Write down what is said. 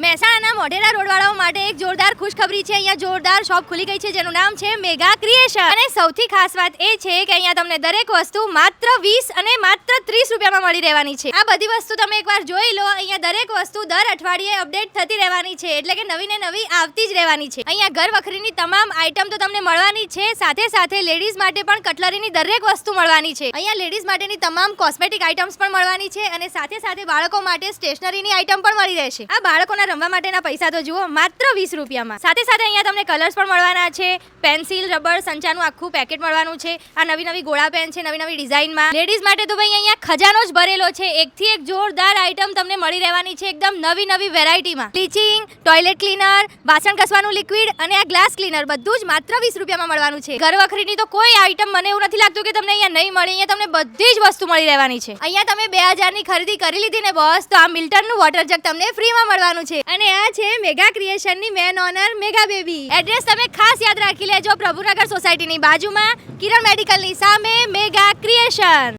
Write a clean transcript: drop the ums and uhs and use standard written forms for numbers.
મહેસાણાના મોઢેરા રોડવાળાઓ માટે એક જોરદાર ખુશખબરી છે। અહીંયા જોરદાર શોપ ખુલી ગઈ છે જેનું નામ છે મેગા ક્રિએશન। અને સૌથી ખાસ વાત એ છે કે અહીંયા તમને દરેક વસ્તુ માત્ર 20 અને માત્ર 30 રૂપિયામાં મળી રહેવાની છે। આ બધી વસ્તુ તમે એકવાર જોઈ લો। અહીંયા દરેક વસ્તુ દર અઠવાડિયે અપડેટ થતી રહેવાની છે, એટલે કે નવી ને નવી આવતી જ રહેવાની છે। અહીંયા ઘર વખરીની તમામ આઈટમ તો તમને મળવાની છે, સાથે સાથે લેડીઝ માટે પણ કટલરીની દરેક વસ્તુ મળવાની છે। અહીંયા લેડીઝ માટેની તમામ કોસ્મેટિક આઈટમ્સ પણ મળવાની છે અને સાથે સાથે બાળકો માટે સ્ટેશનરીની આઈટમ પણ મળી રહેશે। આ બાળકોના રમવા માટેના પૈસા તો જુઓ માત્ર 20 રૂપિયામાં। સાથે સાથે અહીંયા તમને કલર્સ પણ મળવાના છે, પેન્સિલ, રબર, સંચાનું આખું પેકેટ મળવાનું છે। આ નવી નવી ગોળા પેન છે, નવી નવી ડિઝાઇનમાં। લેડીઝ માટે તો ભાઈ અહીંયા ખજાનો જ ભરેલો છે। એકથી એક જોરદાર આઈટમ તમને મળી રહેવાની છે, એકદમ નવી નવી વેરાયટીમાં। બ્લીચિંગ, ટોયલેટ ક્લીનર, વાસણ ઘસવાનું લિક્વિડ અને આ ગ્લાસ ક્લીનર બધું જ માત્ર 20 રૂપિયામાં મળવાનું છે। ઘર વખરીની તો કોઈ આઈટમ મને એવું નથી લાગતું કે તમને અહીંયા નહીં મળે। અહીંયા તમને બધી જ વસ્તુ મળી રહેવાની છે। અહીંયા તમે 2000 ની ખરીદી કરી લીધી ને બોસ, તો આ મિલ્ટનનું વોટર જગ તમને ફ્રીમાં મળવાનું છે। અને આ છે મેગા ક્રિએશનની main owner mega baby. Address તમે ખાસ યાદ રાખી લેજો, પ્રભુનગર સોસાયટીની બાજુમાં, કિરણ મેડિકલની સામે, મેગા ક્રિએશન।